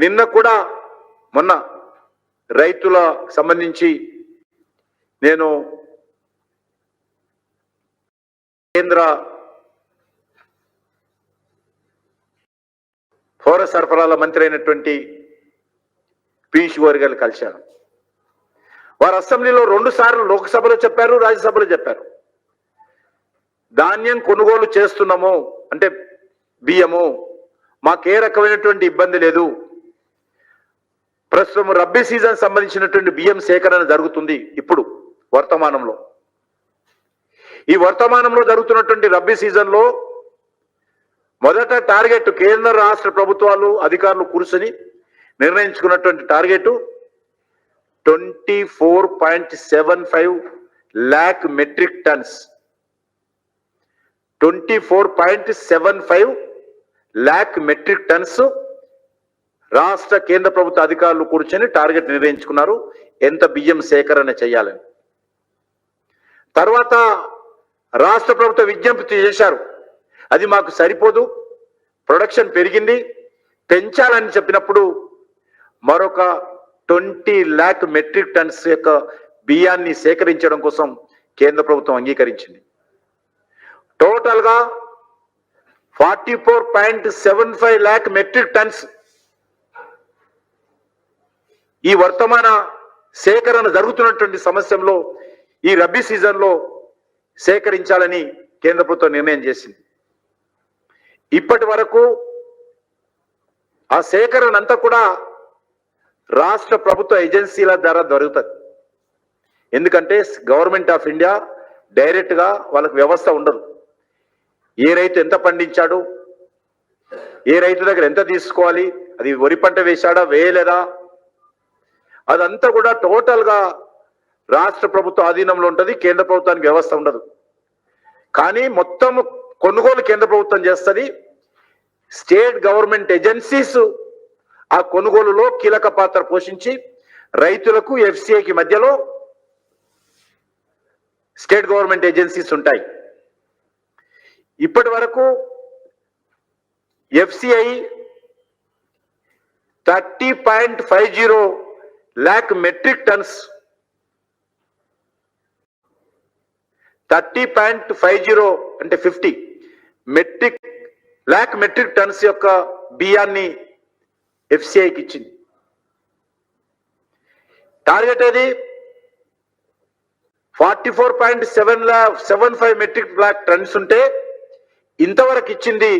నిన్న కూడా మొన్న రైతుల సంబంధించి నేను కేంద్ర పౌర సరఫరాల మంత్రి అయినటువంటి పీయూష్ గోయల్ గారిని కలిశాను. వారు అసెంబ్లీలో 2 సార్లు లోక్సభలో చెప్పారు, రాజ్యసభలో చెప్పారు. ధాన్యం కొనుగోలు చేస్తున్నాము అంటే బియ్యము మాకే రకమైనటువంటి ఇబ్బంది లేదు. ప్రస్తుతం రబ్బీ సీజన్ సంబంధించినటువంటి బియ్యం సేకరణ జరుగుతుంది. ఇప్పుడు వర్తమానంలో ఈ వర్తమానంలో జరుగుతున్నటువంటి రబ్బీ సీజన్లో మొదట టార్గెట్ కేంద్ర రాష్ట్ర ప్రభుత్వాలు అధికారులు కూర్చొని నిర్ణయించుకున్నటువంటి target 24.75 lakh metric tons. 24.75 lakh metric tons రాష్ట్ర కేంద్ర ప్రభుత్వ అధికారులు కూర్చొని టార్గెట్ నిర్ణయించుకున్నారు ఎంత బియ్యం సేకరణ చేయాలని. తర్వాత రాష్ట్ర ప్రభుత్వ విజ్ఞప్తి చేశారు, అది మాకు సరిపోదు, ప్రొడక్షన్ పెరిగింది, పెంచాలని చెప్పినప్పుడు మరొక 20 lakh metric tons యొక్క బియ్యాన్ని సేకరించడం కోసం కేంద్ర ప్రభుత్వం అంగీకరించింది. టోటల్గా 44.75 lakh metric tons ఈ వర్తమాన సేకరణ జరుగుతున్నటువంటి సమస్యలో ఈ రబ్బీ సీజన్లో సేకరించాలని కేంద్ర ప్రభుత్వం నిర్ణయం చేసింది. ఇప్పటి వరకు ఆ సేకరణ అంతా కూడా రాష్ట్ర ప్రభుత్వ ఏజెన్సీల ద్వారా జరుగుతుంది. ఎందుకంటే గవర్నమెంట్ ఆఫ్ ఇండియా డైరెక్ట్గా వాళ్ళకి వ్యవస్థ ఉండదు. ఏ రైతు ఎంత పండించాడు, ఏ రైతు దగ్గర ఎంత తీసుకోవాలి, అది వరి పంట వేశాడా వేయలేదా, అదంతా కూడా టోటల్గా రాష్ట్ర ప్రభుత్వ ఆధీనంలో ఉంటుంది. కేంద్ర ప్రభుత్వానికి వ్యవస్థ ఉండదు. కానీ మొత్తం కొనుగోలు కేంద్ర ప్రభుత్వం చేస్తుంది. స్టేట్ గవర్నమెంట్ ఏజెన్సీస్ ఆ కొనుగోలులో కీలక పాత్ర పోషించి రైతులకు ఎఫ్సిఐకి మధ్యలో స్టేట్ గవర్నమెంట్ ఏజెన్సీస్ ఉంటాయి. ఇప్పటి వరకు ఎఫ్సిఐ 30.50 lakh metric tons 30.50 అంటే 50 lakh metric tons యొక్క బియ్యాన్ని ఎఫ్సిఐకి ఇచ్చింది. టార్గెట్ అది 44.75 metric lakh tons ఉంటే ఇంతవరకు ఇచ్చింది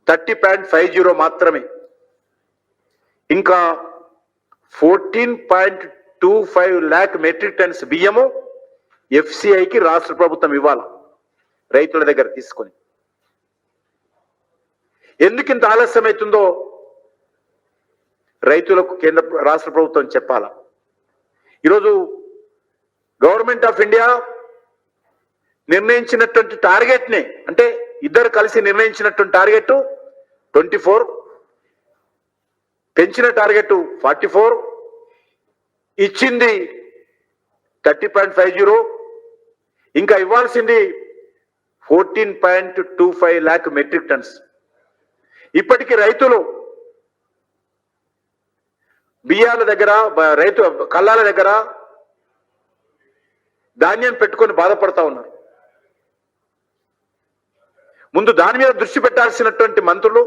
30.50 మాత్రమే. ఇంకా 14.25 lakh metric tons బియ్యము ఎఫ్సిఐకి రాష్ట్ర ప్రభుత్వం ఇవ్వాలి రైతుల దగ్గర తీసుకొని. ఎందుకు ఇంత ఆలస్యం అవుతుందో రైతులకు రాష్ట్ర ప్రభుత్వం చెప్పాలా. ఈరోజు గవర్నమెంట్ ఆఫ్ ఇండియా నిర్ణయించినటువంటి టార్గెట్ని, అంటే ఇద్దరు కలిసి నిర్ణయించినటువంటి టార్గెట్ 24, పెంచిన టార్గెట్ 44, ఇచ్చింది 30.50, ఇంకా ఇవ్వాల్సింది 14.25 lakh metric tons. ఇప్పటికీ రైతులు బియ్యాల దగ్గర, రైతు కళ్ళాల దగ్గర ధాన్యం పెట్టుకొని బాధపడతా ఉన్నారు. ముందు దాని మీద దృష్టి పెట్టాల్సినటువంటి మంత్రులు,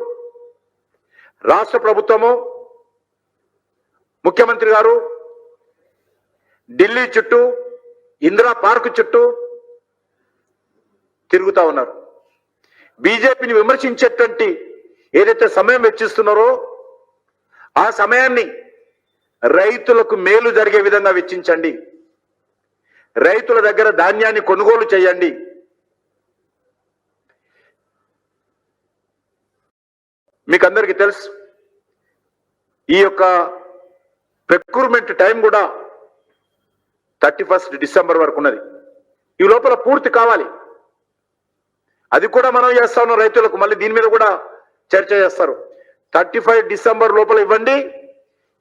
రాష్ట్ర ప్రభుత్వము, ముఖ్యమంత్రి గారు ఢిల్లీ చుట్టూ, ఇందిరా పార్క్ చుట్టూ తిరుగుతా ఉన్నారు. బీజేపీని విమర్శించేటువంటి ఏదైతే సమయం వెచ్చిస్తున్నారో ఆ సమయాన్ని రైతులకు మేలు జరిగే విధంగా వెచ్చించండి. రైతుల దగ్గర ధాన్యాన్ని కొనుగోలు చేయండి. మీకు అందరికీ తెలుసు, ఈ యొక్క ప్రొక్యూర్మెంట్ టైం కూడా 31 డిసెంబర్ వరకు ఉన్నది. ఈ లోపల పూర్తి కావాలి. అది కూడా మనం చేస్తా ఉన్నాం రైతులకు. మళ్ళీ దీని మీద కూడా చర్చ చేస్తారు. 35 డిసెంబర్ లోపల ఇవ్వండి.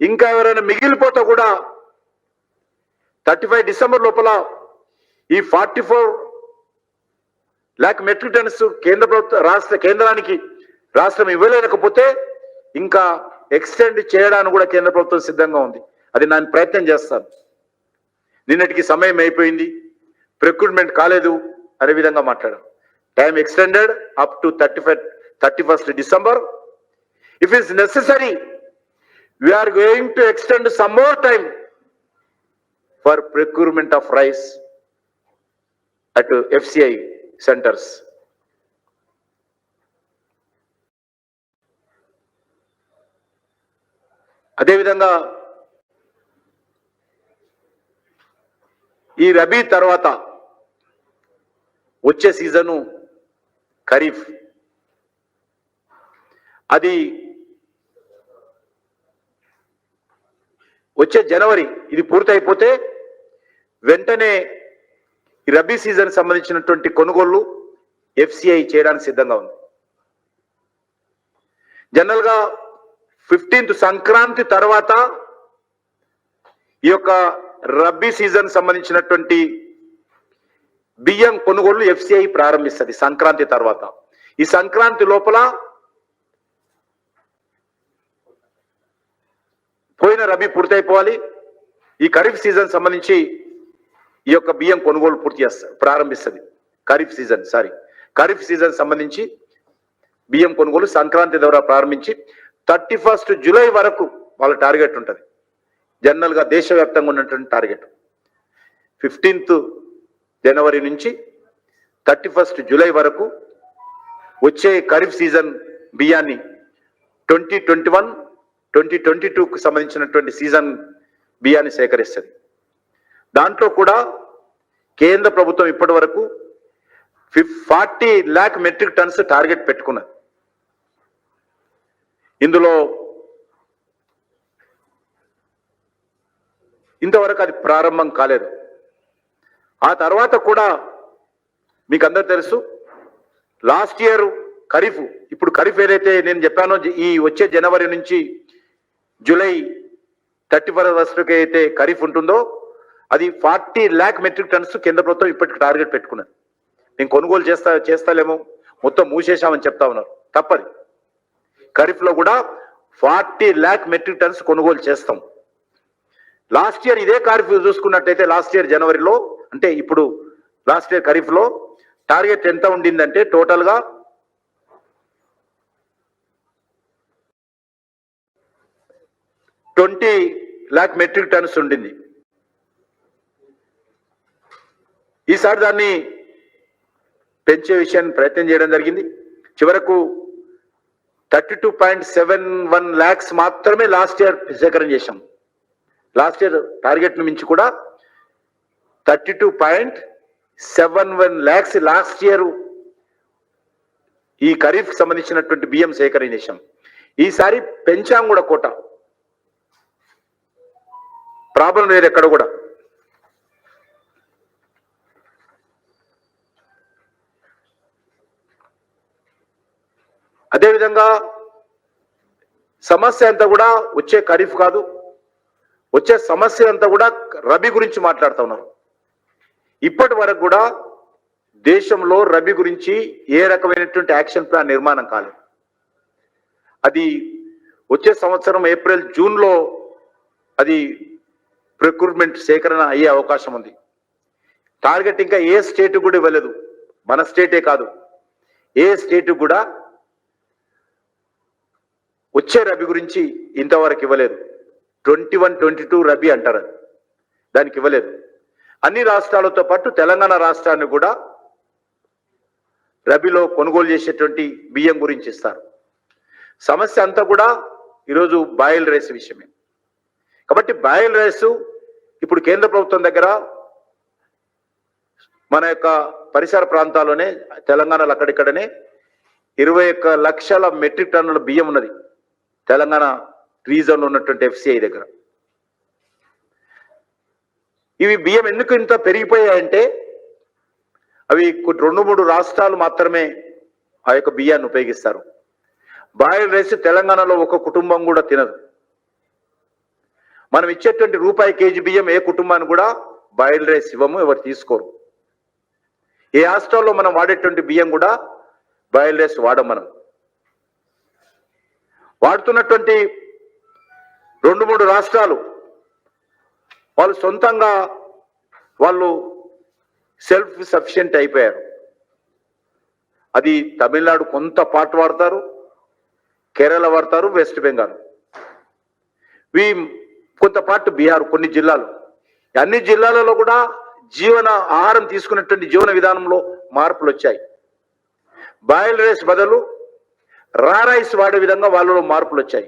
ఇంకా ఎవరైనా మిగిలిపోతే కూడా 35 డిసెంబర్ లోపల ఈ 44 lakh metric tons కేంద్ర ప్రభుత్వ కేంద్రానికి రాష్ట్రం ఇవ్వలేకపోతే ఇంకా ఎక్స్టెండ్ చేయడానికి కూడా కేంద్ర ప్రభుత్వం సిద్ధంగా ఉంది. అది నేను ప్రయత్నం చేస్తాను. నిన్నటికి సమయం అయిపోయింది, ప్రొక్యూర్మెంట్ కాలేదు అనే విధంగా మాట్లాడాం. Time extended up to 31st December. If it is necessary, we are going to extend some more time for procurement of rice at FCI centers. అదే విధంగా ఈ రబీ తర్వాత వచ్చే సీజను ఖరీఫ్, అది వచ్చే జనవరి ఇది పూర్తయిపోతే వెంటనే ఈ రబీ సీజన్ సంబంధించినటువంటి కొనుగోళ్లు FCI చేయడానికి సిద్ధంగా ఉంది. జనరల్ గా 15th సంక్రాంతి తర్వాత ఈ యొక్క రబీ సీజన్ సంబంధించినటువంటి బియ్యం కొనుగోళ్లు FCI ప్రారంభిస్తుంది సంక్రాంతి తర్వాత. ఈ సంక్రాంతి లోపల పోయిన రబీ పూర్తయిపోవాలి. ఈ ఖరీఫ్ సీజన్ సంబంధించి ఈ యొక్క బియ్యం కొనుగోలు ప్రారంభిస్తుంది. ఖరీఫ్ సీజన్ సంబంధించి బియ్యం కొనుగోలు సంక్రాంతి ద్వారా ప్రారంభించి 31st July వరకు వాళ్ళ టార్గెట్ ఉంటుంది. జనరల్ గా దేశవ్యాప్తంగా ఉన్నటువంటి టార్గెట్ 15th January నుంచి 31st July వరకు వచ్చే ఖరీఫ్ సీజన్ బియ్యాన్ని 2021-2022కు సంబంధించినటువంటి సీజన్ బియ్యాన్ని సేకరిస్తుంది. దాంట్లో కూడా కేంద్ర ప్రభుత్వం ఇప్పటి వరకు 40 lakh మెట్రిక్ టన్స్ టార్గెట్ పెట్టుకున్నది. ఇందులో ఇంతవరకు అది ప్రారంభం కాలేదు. ఆ తర్వాత కూడా మీకు అందరూ తెలుసు, లాస్ట్ ఇయర్ ఖరీఫ్, ఇప్పుడు ఖరీఫ్ ఏదైతే నేను చెప్పానో ఈ వచ్చే జనవరి నుంచి జూలై 31st అయితే ఖరీఫ్ ఉంటుందో అది 40 lakh మెట్రిక్ టన్స్ కేంద్ర ప్రభుత్వం ఇప్పటికి టార్గెట్ పెట్టుకున్నది. మేము కొనుగోలు చేస్తాలేమో మొత్తం మూసేశామని చెప్తా ఉన్నారు. తప్పది. ఖరీఫ్ లో కూడా 40 lakh మెట్రిక్ టన్స్ కొనుగోలు చేస్తాం. లాస్ట్ ఇయర్ ఇదే ఖరీఫ్ చూసుకున్నట్టయితే లాస్ట్ ఇయర్ జనవరిలో, అంటే ఇప్పుడు లాస్ట్ ఇయర్ ఖరీఫ్ లో టార్గెట్ ఎంత ఉండిందంటే టోటల్ గా 20 lakh మెట్రిక్ టన్స్ ఉండింది. ఈసారి దాన్ని పెంచే విషయాన్ని ప్రయత్నం చేయడం జరిగింది. చివరకు 32.71 lakhs మాత్రమే లాస్ట్ ఇయర్ సేకరణ చేశాం. లాస్ట్ ఇయర్ టార్గెట్ ను మించి కూడా 32.71 lakhs లాస్ట్ ఇయర్ ఈ ఖరీఫ్ సంబంధించినటువంటి బియ్యం సేకరణ చేశాం. ఈసారి పెంచాం కూడా కోట, ప్రాబ్లం లేదు ఎక్కడ కూడా. అదేవిధంగా సమస్య అంతా కూడా వచ్చే ఖరీఫ్ కాదు, వచ్చే సమస్య అంతా కూడా రబీ గురించి మాట్లాడుతూ ఉన్నారు. ఇప్పటి వరకు కూడా దేశంలో రబీ గురించి ఏ రకమైనటువంటి యాక్షన్ ప్లాన్ నిర్మాణం కాలేదు. అది వచ్చే సంవత్సరం ఏప్రిల్ జూన్లో అది ప్రొక్యూర్మెంట్ సేకరణ అయ్యే అవకాశం ఉంది. టార్గెట్ ఇంకా ఏ స్టేట్ కూడా ఇవ్వలేదు. మన స్టేటే కాదు, ఏ స్టేట్ కూడా వచ్చే రబీ గురించి ఇంతవరకు ఇవ్వలేదు. 21-22 రబీ అంటారు, దానికి ఇవ్వలేదు. అన్ని రాష్ట్రాలతో పాటు తెలంగాణ రాష్ట్రాన్ని కూడా రబీలో కొనుగోలు చేసేటువంటి బియ్యం గురించి ఇస్తారు. సమస్య అంతా కూడా ఈరోజు బాయిల్ రైస్ విషయమే. కాబట్టి బాయిల్ రైస్ ఇప్పుడు కేంద్ర ప్రభుత్వం దగ్గర మన యొక్క పరిసర ప్రాంతాల్లోనే తెలంగాణలో అక్కడిక్కడనే 21 లక్షల మెట్రిక్ టన్నుల బియ్యం ఉన్నది తెలంగాణ రీజన్లో ఉన్నటువంటి FCI దగ్గర. ఇవి బియ్యం ఎందుకు ఇంత పెరిగిపోయాయంటే అవి 2-3 రాష్ట్రాలు మాత్రమే ఆ యొక్క బియ్యాన్ని ఉపయోగిస్తారు. బాయిల్ రైస్ తెలంగాణలో ఒక కుటుంబం కూడా తినదు. మనం ఇచ్చేటువంటి రూపాయి కేజీ బియ్యం ఏ కుటుంబాన్ని కూడా బాయిల్ రైస్ ఇవ్వము, ఎవరు తీసుకోరు. ఏ హాస్టల్లో మనం వాడేటువంటి బియ్యం కూడా బాయిల్ రైస్ వాడం. మనం వాడుతున్నటువంటి 2-3 రాష్ట్రాలు వాళ్ళు సొంతంగా వాళ్ళు సెల్ఫ్ సఫిషియెంట్ అయిపోయారు. అది తమిళనాడు కొంత పార్ట్ వాడతారు, కేరళ వాడతారు, వెస్ట్ బెంగాల్, కొంత పార్ట్ బీహార్, కొన్ని జిల్లాలు. అన్ని జిల్లాలలో కూడా ఆహారం తీసుకున్నటువంటి జీవన విధానంలో మార్పులు వచ్చాయి. బాయిల్డ్ రైస్ బదులు రా రైస్ వాడే విధంగా వాళ్ళలో మార్పులు వచ్చాయి.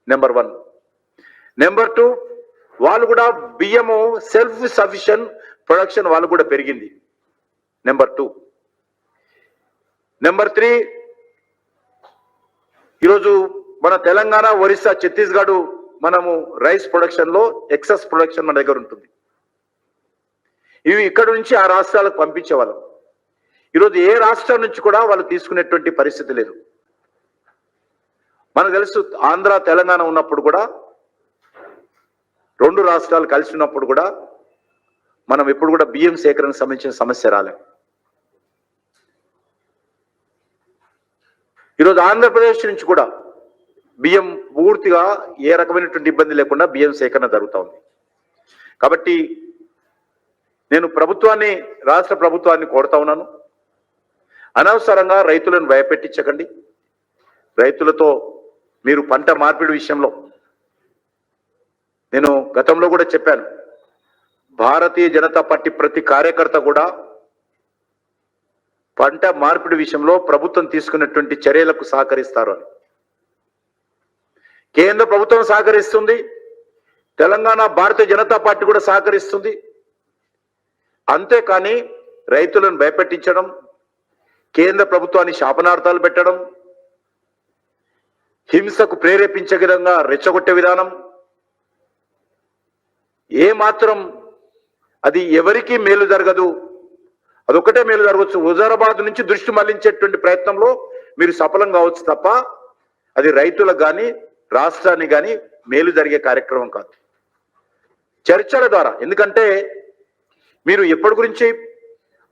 నెంబర్ 1. నెంబర్ 2, వాళ్ళు కూడా బియ్యము సెల్ఫ్ సఫిషియెంట్ ప్రొడక్షన్ వాళ్ళు కూడా పెరిగింది. నెంబర్ 2. నెంబర్ 3, ఈరోజు మన తెలంగాణ, ఒరిస్సా, ఛత్తీస్గఢ్ మనము రైస్ ప్రొడక్షన్ లో ఎక్సెస్ ప్రొడక్షన్ మన దగ్గర ఉంటుంది. ఇవి ఇక్కడ నుంచి ఆ రాష్ట్రాలకు పంపించేవాళ్ళం. ఈరోజు ఏ రాష్ట్రం నుంచి కూడా వాళ్ళు తీసుకునేటువంటి పరిస్థితి లేదు. మనకు తెలుసు, ఆంధ్ర తెలంగాణ ఉన్నప్పుడు కూడా 2 రాష్ట్రాలు కలిసి ఉన్నప్పుడు కూడా మనం ఎప్పుడు కూడా బియ్యం సేకరణకు సంబంధించిన సమస్య రాలే. ఈరోజు ఆంధ్రప్రదేశ్ నుంచి కూడా బియ్యం పూర్తిగా ఏ రకమైనటువంటి ఇబ్బంది లేకుండా బియ్యం సేకరణ జరుగుతూ ఉంది. కాబట్టి నేను రాష్ట్ర ప్రభుత్వాన్ని కోరుతా ఉన్నాను, అనవసరంగా రైతులను భయపెట్టించకండి. రైతులతో మీరు పంట మార్పిడి విషయంలో నేను గతంలో కూడా చెప్పాను, భారతీయ జనతా పార్టీ ప్రతి కార్యకర్త కూడా పంట మార్పిడి విషయంలో ప్రభుత్వం తీసుకున్నటువంటి చర్యలకు సహకరిస్తారు అని. కేంద్ర ప్రభుత్వం సహకరిస్తుంది, తెలంగాణ భారతీయ జనతా పార్టీ కూడా సహకరిస్తుంది. అంతేకాని రైతులను భయపెట్టించడం, కేంద్ర ప్రభుత్వాన్ని శాపనార్థాలు పెట్టడం, హింసకు ప్రేరేపించే విధంగా రెచ్చగొట్టే విధానం ఏమాత్రం అది ఎవరికీ మేలు జరగదు. అదొకటే మేలు జరగవచ్చు, హుజారాబాద్ నుంచి దృష్టి మళ్లించేటువంటి ప్రయత్నంలో మీరు సఫలం కావచ్చు తప్ప అది రైతులకు కానీ రాష్ట్రానికి కానీ మేలు జరిగే కార్యక్రమం కాదు. చర్చల ద్వారా, ఎందుకంటే మీరు ఎప్పటి గురించి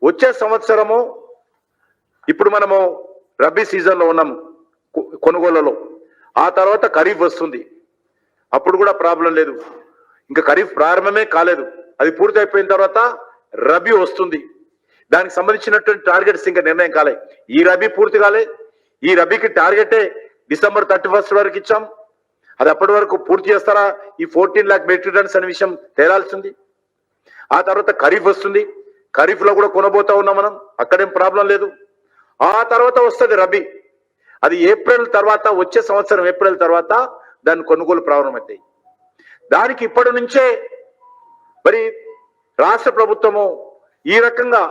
వచ్చే సంవత్సరము, ఇప్పుడు మనము రబీ సీజన్లో ఉన్నాం కొనుగోళ్లలో, ఆ తర్వాత ఖరీఫ్ వస్తుంది, అప్పుడు కూడా ప్రాబ్లం లేదు. ఇంకా ఖరీఫ్ ప్రారంభమే కాలేదు, అది పూర్తి అయిపోయిన తర్వాత రబీ వస్తుంది. దానికి సంబంధించినటువంటి టార్గెట్స్ ఇంకా నిర్ణయం కాలే. ఈ రబీ పూర్తి కాలే, ఈ రబీకి టార్గెటే December 31 వరకు ఇచ్చాం. అది అప్పటి వరకు పూర్తి చేస్తారా ఈ 14 lakh మెట్రిక్ టన్స్ అనే విషయం తేలాల్సింది. ఆ తర్వాత ఖరీఫ్ వస్తుంది, ఖరీఫ్ లో కూడా కొనబోతా ఉన్నాం మనం, అక్కడేం ప్రాబ్లం లేదు. ఆ తర్వాత వస్తుంది రబీ, అది ఏప్రిల్ తర్వాత, వచ్చే సంవత్సరం ఏప్రిల్ తర్వాత దాని కొనుగోలు ప్రారంభమవుతాయి. దానికి ఇప్పటి నుంచే మరి రాష్ట్ర ప్రభుత్వము ఈ రకంగా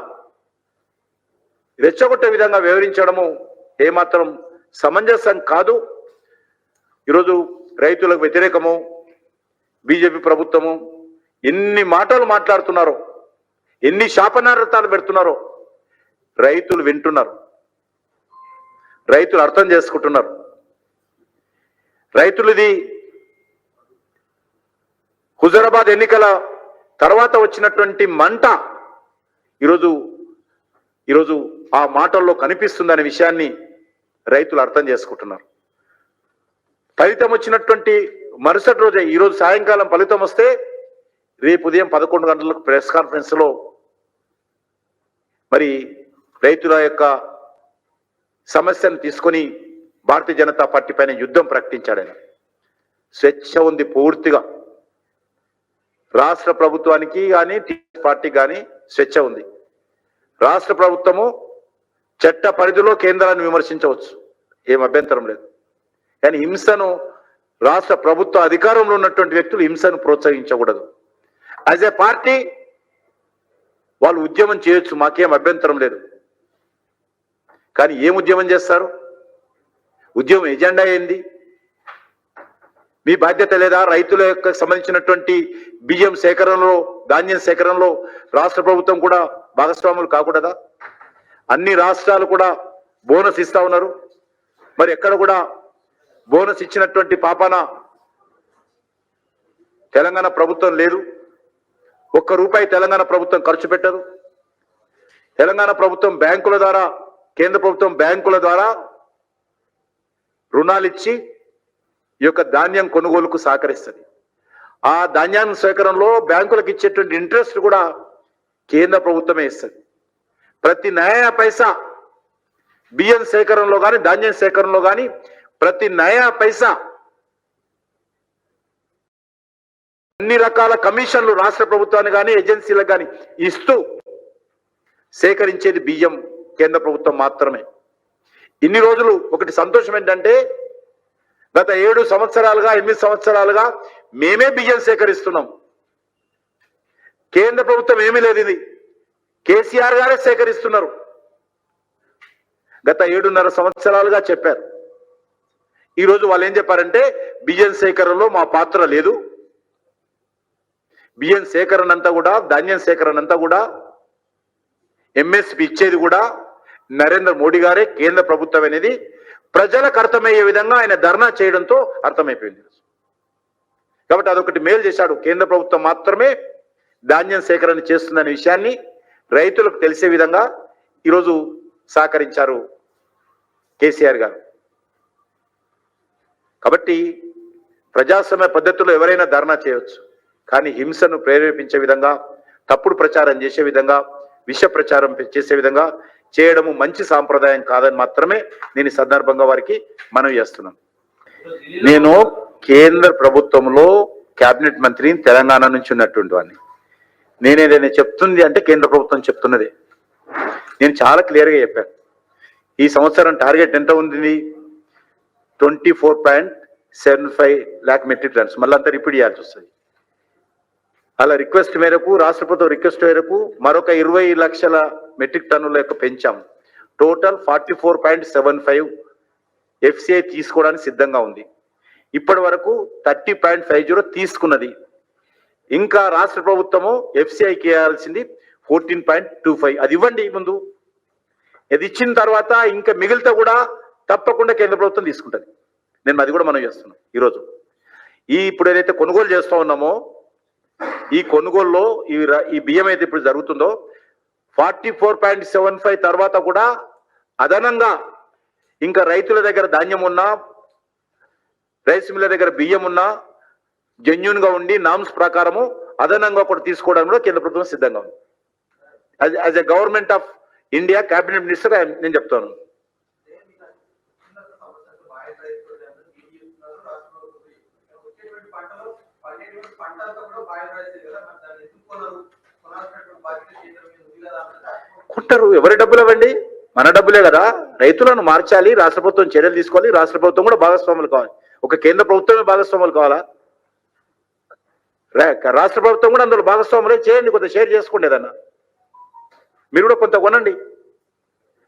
రెచ్చగొట్టే విధంగా వివరించడము ఏమాత్రం సమంజసం కాదు. ఈరోజు రైతులకు వ్యతిరేకము బీజేపీ ప్రభుత్వము ఎన్ని మాటలు మాట్లాడుతున్నారో, ఎన్ని శాపనార్థాలు పెడుతున్నారో రైతులు వింటున్నారు, రైతులు అర్థం చేసుకుంటున్నారు. రైతులది హుజరాబాద్ ఎన్నికల తర్వాత వచ్చినటువంటి మంట ఈరోజు ఆ మాటల్లో కనిపిస్తుందనే విషయాన్ని రైతులు అర్థం చేసుకుంటున్నారు. ఫలితం వచ్చినటువంటి మరుసటి రోజే, ఈరోజు సాయంకాలం ఫలితం వస్తే రేపు ఉదయం 11 గంటలకు ప్రెస్ కాన్ఫరెన్స్ లో మరి రైతుల యొక్క సమస్యను తీసుకొని భారతీయ జనతా పార్టీ పైన యుద్ధం ప్రకటించాడు. ఆయన స్వేచ్ఛ ఉంది పూర్తిగా, రాష్ట్ర ప్రభుత్వానికి కానీ టీఆర్ఎస్ పార్టీకి కానీ స్వేచ్ఛ ఉంది. రాష్ట్ర ప్రభుత్వము చట్ట పరిధిలో కేంద్రాన్ని విమర్శించవచ్చు, ఏం అభ్యంతరం లేదు. కానీ హింసను, రాష్ట్ర ప్రభుత్వ అధికారంలో ఉన్నటువంటి వ్యక్తులు హింసను ప్రోత్సహించకూడదు. యాజ్ ఏ పార్టీ వాళ్ళు ఉద్యమం చేయొచ్చు, మాకేం అభ్యంతరం లేదు. కానీ ఏం ఉద్యమం చేస్తారు? ఉద్యమం ఎజెండా ఏంది? మీ బాధ్యత లేదా? రైతుల యొక్క సంబంధించినటువంటి బియ్యం సేకరణలో, ధాన్యం సేకరణలో రాష్ట్ర ప్రభుత్వం కూడా భాగస్వాములు కాకూడదా? అన్ని రాష్ట్రాలు కూడా బోనస్ ఇస్తా ఉన్నారు, మరి ఎక్కడ కూడా బోనస్ ఇచ్చినటువంటి పాపాన తెలంగాణ ప్రభుత్వం లేదు. ₹1 తెలంగాణ ప్రభుత్వం ఖర్చు పెట్టదు. తెలంగాణ ప్రభుత్వం బ్యాంకుల ద్వారా, కేంద్ర ప్రభుత్వం బ్యాంకుల ద్వారా రుణాలు ఇచ్చి ఈ యొక్క ధాన్యం కొనుగోలుకు సహకరిస్తుంది. ఆ ధాన్యాన్ని సేకరణలో బ్యాంకులకు ఇచ్చేటువంటి ఇంట్రెస్ట్ కూడా కేంద్ర ప్రభుత్వమే ఇస్తుంది. ప్రతి నయా పైసా బియ్యం సేకరణలో కానీ ధాన్యం సేకరణలో కానీ ప్రతి నయా పైసా అన్ని రకాల కమిషన్లు రాష్ట్ర ప్రభుత్వాన్ని కానీ ఏజెన్సీలకు కానీ ఇస్తూ సేకరించేది బియ్యం కేంద్ర ప్రభుత్వం మాత్రమే. ఇన్ని రోజులు ఒకటి సంతోషం ఏంటంటే గత 7 సంవత్సరాలుగా 8 సంవత్సరాలుగా మేమే బియ్యం సేకరిస్తున్నాం. కేంద్ర ప్రభుత్వం ఏమీ లేదు, ఇది కేసీఆర్ గారే సేకరిస్తున్నారు. గత 7.5 సంవత్సరాలుగా చెప్పారు. ఈరోజు వాళ్ళు ఏం చెప్పారంటే బియ్యం సేకరణలో మా పాత్ర లేదు, బియ్యం సేకరణ అంతా కూడా ధాన్యం సేకరణ అంతా కూడా ఎంఎస్పి ఇచ్చేది కూడా నరేంద్ర మోడీ గారే, కేంద్ర ప్రభుత్వం అనేది ప్రజలకు అర్థమయ్యే విధంగా ఆయన ధర్నా చేయడంతో అర్థమైపోయింది. కాబట్టి అదొకటి మేలు చేశాడు. కేంద్ర ప్రభుత్వం మాత్రమే ధాన్యం సేకరణ చేస్తుందనే విషయాన్ని రైతులకు తెలిసే విధంగా ఈరోజు సహకరించారు కేసీఆర్ గారు. కాబట్టి ప్రజాస్వామ్య పద్ధతిలో ఎవరైనా ధర్నా చేయవచ్చు, కానీ హింసను ప్రేరేపించే విధంగా, తప్పుడు ప్రచారం చేసే విధంగా, విష ప్రచారం చేసే విధంగా చేయడము మంచి సాంప్రదాయం కాదని మాత్రమే నేను ఈ సందర్భంగా వారికి మనవి చేస్తున్నాను. నేను కేంద్ర ప్రభుత్వంలో కేబినెట్ మంత్రిని, తెలంగాణ నుంచి ఉన్నటువంటి వాడిని. నేనేదైనా చెప్తుంది అంటే కేంద్ర ప్రభుత్వం చెప్తున్నదే. నేను చాలా క్లియర్గా చెప్పాను. ఈ సంవత్సరం టార్గెట్ ఎంత ఉంది? 24.75 lakh మెట్రిక్ టన్స్. మళ్ళీ అంతా రిపీట్ చేయాల్సి వస్తుంది. అలా రిక్వెస్ట్ మేరకు, రాష్ట్ర ప్రభుత్వం రిక్వెస్ట్ మేరకు మరొక 20 లక్షల మెట్రిక్ టన్నుల యొక్క పెంచాం. టోటల్ 44.75 FCI తీసుకోవడానికి సిద్ధంగా ఉంది. ఇప్పటి వరకు 30.50 తీసుకున్నది. ఇంకా రాష్ట్ర ప్రభుత్వము FCIకి ఇవ్వాల్సింది 14.25. అది ఇవ్వండి ముందు. అది ఇచ్చిన తర్వాత ఇంకా మిగిలితే కూడా తప్పకుండా కేంద్ర ప్రభుత్వం తీసుకుంటుంది. నేను అది కూడా మనం చేస్తున్నాం. ఈరోజు ఇప్పుడు ఏదైతే కొనుగోలు చేస్తూ ఉన్నామో ఈ కొనుగోలులో ఈ బియ్యం అయితే ఇప్పుడు జరుగుతుందో 44.75 తర్వాత కూడా అదనంగా ఇంకా రైతుల దగ్గర ధాన్యం ఉన్నా, రైస్ మిల్ల దగ్గర బియ్యం ఉన్నా జెన్యూన్ గా ఉండి నామ్స్ ప్రకారము అదనంగా కూడా తీసుకోవడానికి కూడా కేంద్ర ప్రభుత్వం సిద్ధంగా ఉంది. As a government of India cabinet minister నేను చెప్తాను. కొంటారు. ఎవరి డబ్బులు అవ్వండి, మన డబ్బులే కదా. రైతులను మార్చాలి, రాష్ట్ర ప్రభుత్వం చర్యలు తీసుకోవాలి, రాష్ట్ర ప్రభుత్వం కూడా భాగస్వాములు కావాలి. ఒక కేంద్ర ప్రభుత్వమే భాగస్వాములు కావాలా? రాష్ట్ర ప్రభుత్వం కూడా అందులో భాగస్వాములే చేయండి, కొంత షేర్ చేసుకోండి. ఏదన్నా మీరు కూడా కొంత కొనండి.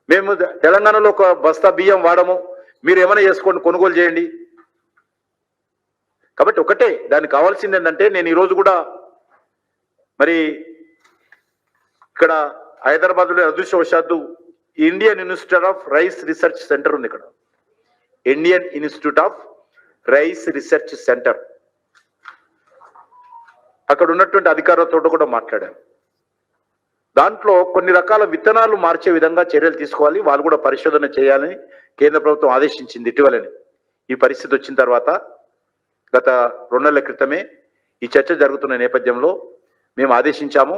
మేము తెలంగాణలో ఒక బస్తా బియ్యం వాడము, మీరు ఏమైనా చేసుకోండి, కొనుగోలు చేయండి. కాబట్టి ఒకటే దానికి కావాల్సింది ఏంటంటే, నేను ఈరోజు కూడా మరి ఇక్కడ హైదరాబాద్లో అదృష్టవశాత్తు Indian institute of rice research centre ఉంది. ఇక్కడ Indian institute of rice research centre, అక్కడ ఉన్నటువంటి అధికారులతో కూడా మాట్లాడాను. దాంట్లో కొన్ని రకాల విత్తనాలు మార్చే విధంగా చర్యలు తీసుకోవాలి, వాళ్ళు కూడా పరిశోధన చేయాలని కేంద్ర ప్రభుత్వం ఆదేశించింది ఇటీవలని. ఈ పరిస్థితి వచ్చిన తర్వాత గత 2 నెలల క్రితమే ఈ చర్చ జరుగుతున్న నేపథ్యంలో మేము ఆదేశించాము.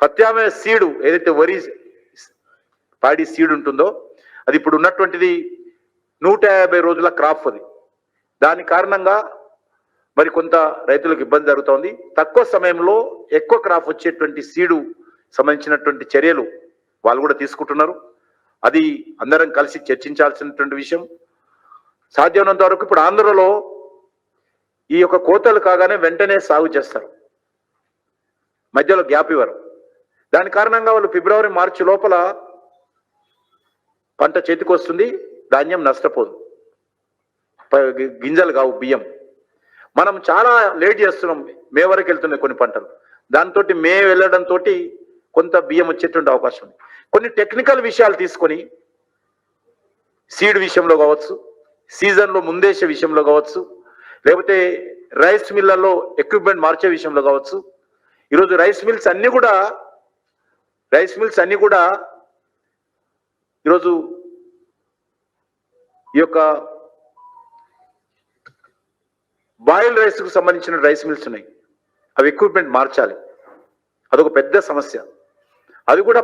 ప్రత్యామ్నాయ సీడు ఏదైతే వరి పాడి సీడ్ ఉంటుందో అది ఇప్పుడు ఉన్నటువంటిది 150 రోజుల క్రాప్. అది దాని కారణంగా మరి కొంత రైతులకు ఇబ్బంది జరుగుతోంది. తక్కువ సమయంలో ఎక్కువ క్రాప్ వచ్చేటువంటి సీడు సంబంధించినటువంటి చర్యలు వాళ్ళు కూడా తీసుకుంటున్నారు. అది అందరం కలిసి చర్చించాల్సినటువంటి విషయం. సాధ్యమైనంత వరకు ఇప్పుడు ఆంధ్రలో ఈ యొక్క కోతలు కాగానే వెంటనే సాగు చేస్తారు, మధ్యలో గ్యాప్ ఇవ్వరు. దాని కారణంగా వాళ్ళు ఫిబ్రవరి మార్చి లోపల పంట చేతికి వస్తుంది, ధాన్యం నష్టపోదు, గింజలు కావు బియ్యం. మనం చాలా లేట్ చేస్తున్నాం, మే వరకు వెళ్తున్నాయి కొన్ని పంటలు. దాంతో మే వెళ్ళడంతో కొంత బియ్యం వచ్చేటువంటి అవకాశం ఉంది. కొన్ని టెక్నికల్ విషయాలు తీసుకొని సీడ్ విషయంలో కావచ్చు, సీజన్లో ముందేసే విషయంలో కావచ్చు, లేకపోతే రైస్ మిల్లలో ఎక్విప్మెంట్ మార్చే విషయంలో కావచ్చు. ఈరోజు రైస్ మిల్స్ అన్ని కూడా ఈరోజు ఈ యొక్క బాయిల్డ్ రైస్కు సంబంధించిన రైస్ మిల్స్ ఉన్నాయి, అవి ఎక్విప్మెంట్ మార్చాలి. అదొక పెద్ద సమస్య. అది కూడా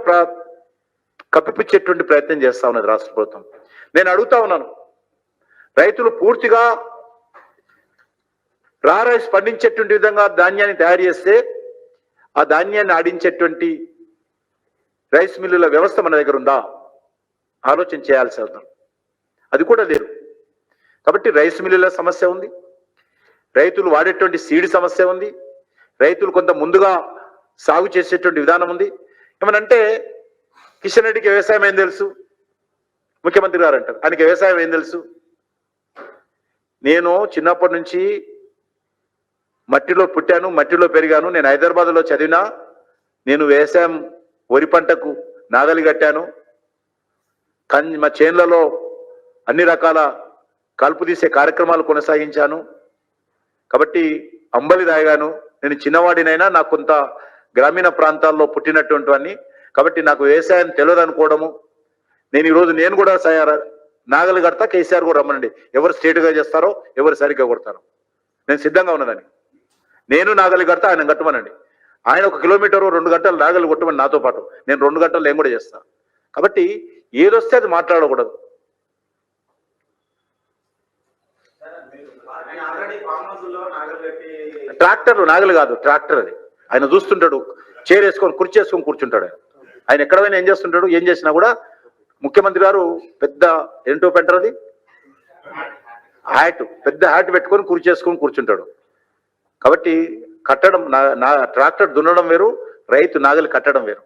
కప్పిపుచ్చేటువంటి ప్రయత్నం చేస్తా ఉన్నది రాష్ట్ర ప్రభుత్వం. నేను అడుగుతా ఉన్నాను, రైతులు పూర్తిగా రా రైస్ పండించేటువంటి విధంగా ధాన్యాన్ని తయారు చేస్తే ఆ ధాన్యాన్ని ఆడించేటువంటి రైస్ మిల్లుల వ్యవస్థ మన దగ్గర ఉందా? ఆలోచన చేయాల్సి అవసరం. అది కూడా లేదు. కాబట్టి రైస్ మిల్లుల సమస్య ఉంది, రైతులు వాడేటువంటి సీడ్ సమస్య ఉంది, రైతులు కొంత ముందుగా సాగు చేసేటువంటి విధానం ఉంది. ఏమనంటే కిషన్ రెడ్డికి వ్యవసాయం ఏం తెలుసు, ముఖ్యమంత్రి గారు అంటారు ఆయనకి వ్యవసాయం ఏం తెలుసు. నేను చిన్నప్పటి నుంచి మట్టిలో పుట్టాను, మట్టిలో పెరిగాను. నేను హైదరాబాద్లో చదివినా. నేను వ్యవసాయం వరి పంటకు నాగలి కట్టాను, మా చేన్లలో అన్ని రకాల కలుపు తీసే కార్యక్రమాలు కొనసాగించాను. కాబట్టి అంబలి తాగాను. నేను చిన్నవాడినైనా నాకు కొంత గ్రామీణ ప్రాంతాల్లో పుట్టినటువంటి వాడిని. కాబట్టి నాకు వ్యవసాయం తెలియదు అనుకోవడము. నేను కూడా నాగలి కడతా, కేసీఆర్ కూడా రమ్మనండి. ఎవరు స్టేట్గా చేస్తారో, ఎవరు సరిగ్గా కొడతారో నేను సిద్ధంగా ఉన్నదని. నేను నాగలి కడతా, ఆయన కట్టమనండి. ఆయన 1 కిలోమీటరు 2 గంటలు నాగలి కొట్టమని నాతో పాటు, నేను 2 గంటలు నేను కూడా చేస్తాను. కాబట్టి ఏదొస్తే అది మాట్లాడకూడదు. ట్రాక్టర్లు నాగలి కాదు, ట్రాక్టర్ అది. ఆయన చూస్తుంటాడు, చైర్ వేసుకొని కుర్చీ వేసుకొని కూర్చుంటాడు. ఆయన ఎక్కడ పోయినా ఏం చేస్తుంటాడు, ఏం చేసినా కూడా ముఖ్యమంత్రి గారు పెద్ద ఏంటో పెట్టరది హ్యాట్, పెద్ద హ్యాట్ పెట్టుకొని కుర్చీ వేసుకొని కూర్చుంటాడు. కాబట్టి కట్టడం ట్రాక్టర్ దున్నడం వేరు, రైతు నాగలి కట్టడం వేరు.